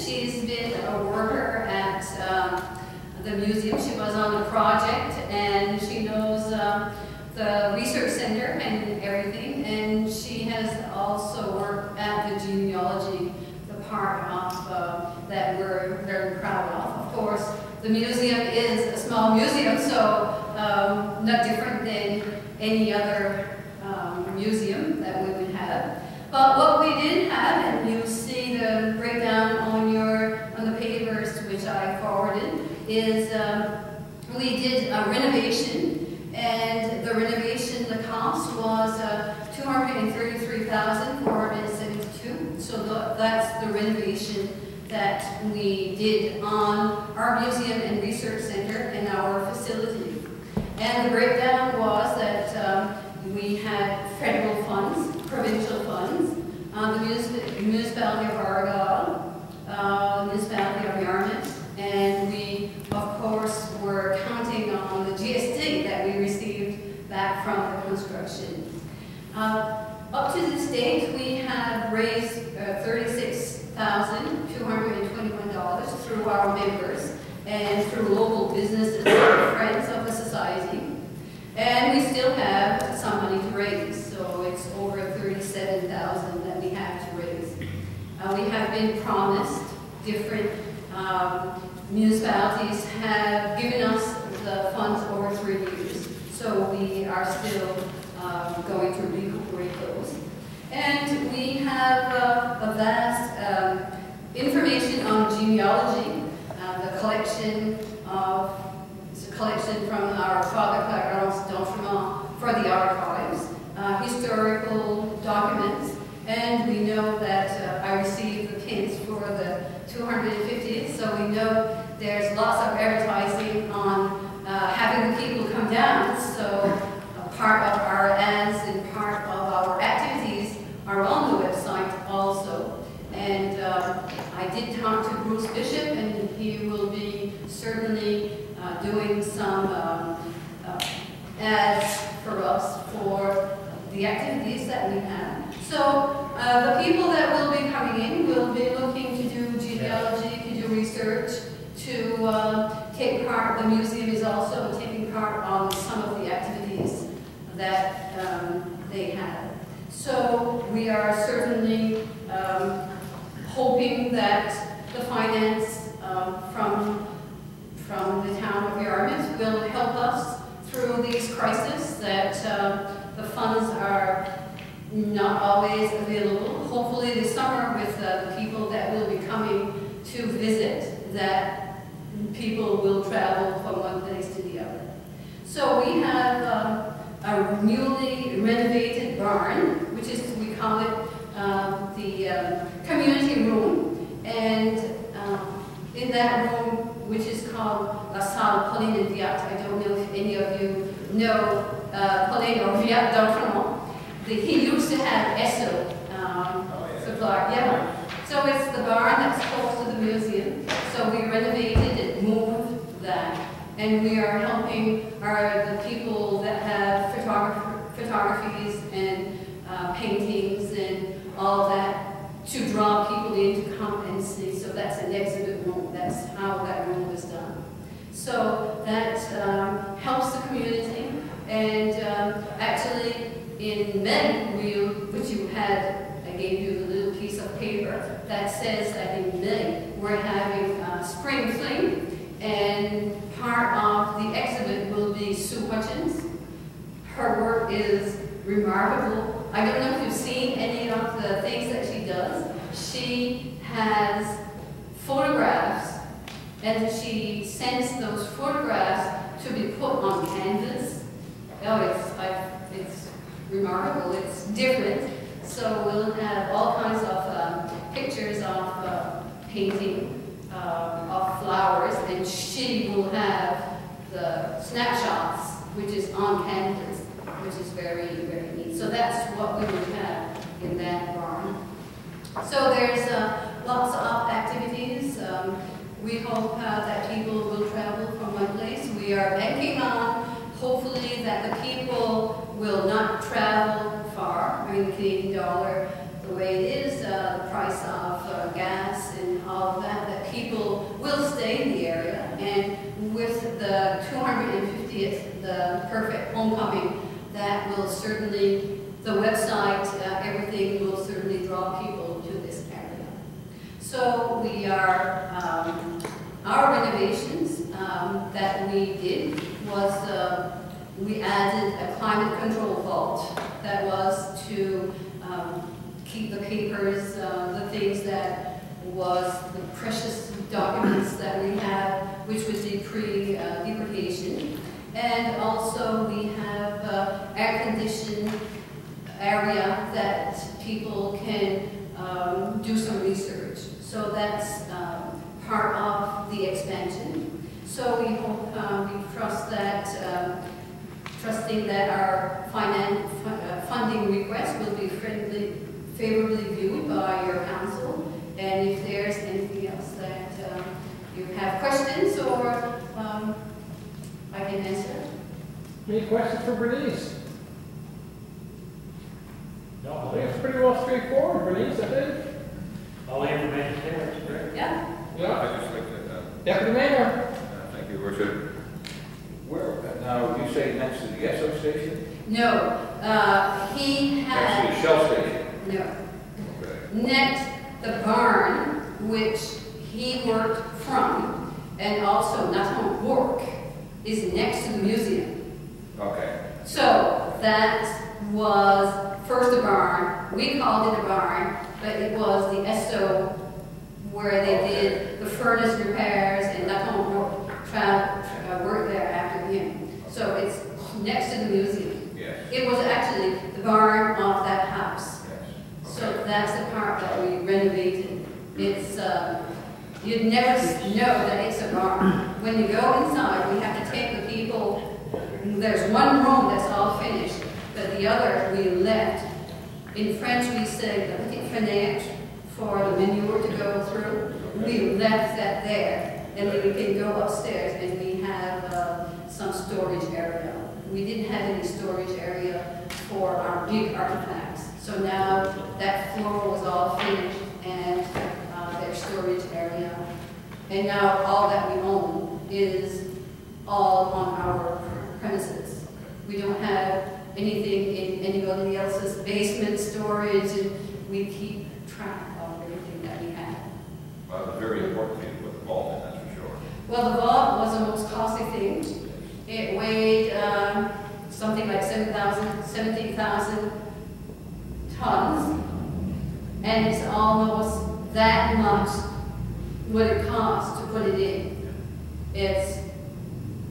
She's been a worker at the museum. She was on the project, and she knows the research center and everything. And she has also worked at the genealogy, the part of that we're very proud of. Of course, the museum is a small museum, so not different than any other museum that we would have. But what we did have, and you see the breakdown on the papers which I forwarded, is we did a renovation, and the renovation, the cost was $233,472. So that's the renovation that we did on our museum and research center and our facility. And the breakdown was that we had federal funds, provincial funds, the municipality of Argyle, the municipality of Yarmouth, and we, of course, were counting on the GST that we received back from the construction. Up to this date, we have raised $36,221 through our members and through local businesses and friends of the society. And we still have some money to raise, so it's over $37,000 that we have to raise. We have been promised, different municipalities have given us the funds over 3 years, so we are still going to recuperate those. And we have a vast information on genealogy, the collection from our Father Clarence d'Entremont for the archives, historical documents, and we know that I received the pins for the 250th, so we know there's lots of advertising on having the people come down, so part of our ads and part of our activities are on the website also. And I did talk to Bruce Bishop, and he will be certainly doing some ads for us for the activities that we have. So the people that will be coming in will be looking to do genealogy, to do research, to take part. The museum is also taking part on some of the activities that they have. So we are certainly hoping that the finance from the town of Yarmouth will help us through these crises, that the funds are not always available. Hopefully this summer, with the people that will be coming to visit, that people will travel from one place to the other. So we have a newly renovated barn, which is, we call it the community room, and in that room, which is called La Salle Pauline and Viat. I don't know if any of you know Pauline or Viat d'Entremont. He used to have Esso supply, yeah. So it's the barn that's close to the museum. So we renovated it, moved that, and we are helping the people that have photographies and paintings and all that to draw people in to come and see. So that's an exhibit room. That's how that room was done. So that helps the community. And actually, in May, which you had, I gave you the little piece of paper that says that in May we're having spring fling, and part of the exhibit will be Sue Hutchins. Her work is remarkable. I don't know if you've seen any of the things that she does. She has photographs, and she sends those photographs to be put on canvas. Oh, it's remarkable. It's different. So we'll have all kinds of pictures of painting of flowers, and she will have the snapshots, which is on canvas, which is very, very neat. So that's what we would have in that barn. So there's lots of activities. We hope that people will travel from one place. We are banking on, hopefully, that the people will not travel far. I mean, the Canadian dollar, the way it is, the price of gas and all of that, that people will stay in the area. And with the 250th, the perfect homecoming, that will certainly, the website, everything will certainly draw people to this area. So we are, our renovations that we did was, we added a climate control vault that was to keep the papers, the things that was the precious documents that we have, which was the pre-deportation. And also we have air-conditioned area that people can do some research. So that's part of the expansion. So we hope, we trust that, trusting that our funding request will be favorably viewed by your council. And if there's anything else that you have questions or I can answer. Any questions for Bernice? No, I think it's pretty well straightforward, Bernice, I think. All the information there is correct. Yeah? Yeah. I just looked at that. Deputy Mayor. Thank you, Worship. Where, now, you say next to the Esso station? No. He had... Next to the Shell station? No. Okay. Next, the barn, which he worked from, and also not home work, is next to the museum. Okay. So that was first a barn. We called it a barn, but it was the Esso where they did the furnace repairs and not home work, work there after him. So it's next to the museum. Yes. It was actually the barn of that house. Yes. So that's the part that we renovated. It's, you'd never know that it's a barn. When you go inside, we have to take the people, there's one room that's all finished, but the other we left. In French we say the petite fenêtre for the manure to go through. We left that there, and then we can go upstairs and we have some storage area. We didn't have any storage area for our big artifacts. So now that floor was all finished and their storage area. And now all that we own is all on our premises. We don't have anything in anybody else's basement storage, and we keep track of everything that we have. Well, it was very important to you to put the vault in, that's for sure. Well, the vault was the most costly thing. It weighed something like 17,000 tons, and it's almost that much what it costs to put it in. It's,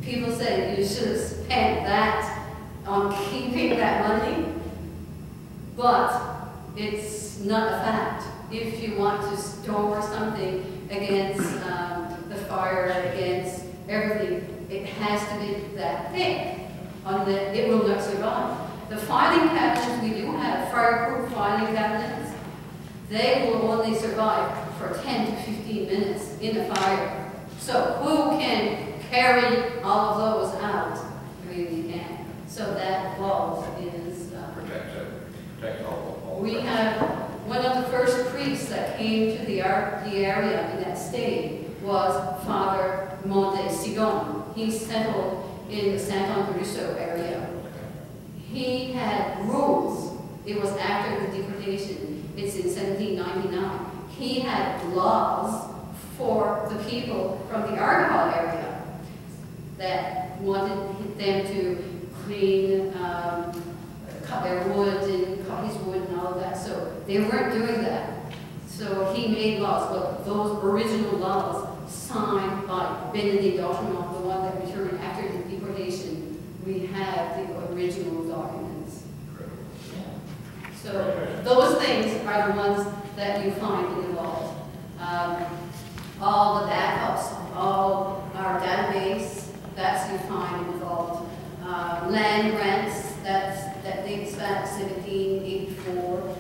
people say you should have spent that on keeping that money, but it's not a fact. If you want to store something against the fire, against everything, it has to be that thick, it will not survive. The filing cabinets we do have, fireproof filing cabinets, they will only survive for 10 to 15 minutes in a fire. So who can carry all of those out? Really can. So that vault is... Protects all. We have one of the first priests that came to the area in that state was Father Monte Sigon. He settled in the Saint Russo area. He had rules. It was after the deportation. It's in 1799. He had laws for the people from the Argyle area that wanted them to clean, cut their wood and cut his wood and all of that. So they weren't doing that. So he made laws. Well, those original laws signed by Benedict d'Autremont, the one that returned after the deportation. We have the original documents. So those things are the ones that you find in the vault. All the backups, all our database, that's you find in the vault. Land grants, that dates back 1784,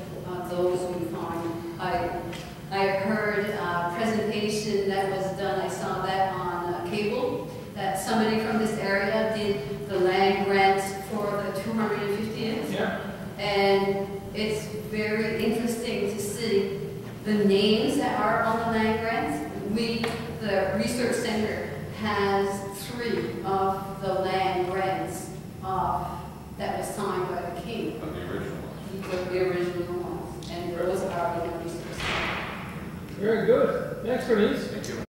those we find. I heard a presentation that was done, I saw that on cable, that somebody from this area did the land grants for the 250th. Yeah. And it's very interesting to the names that are on the land grants. The research center has 3 of the land grants that was signed by the king. Of the original ones. The original ones, and those are in the research center. Very good. Thanks, Bernice.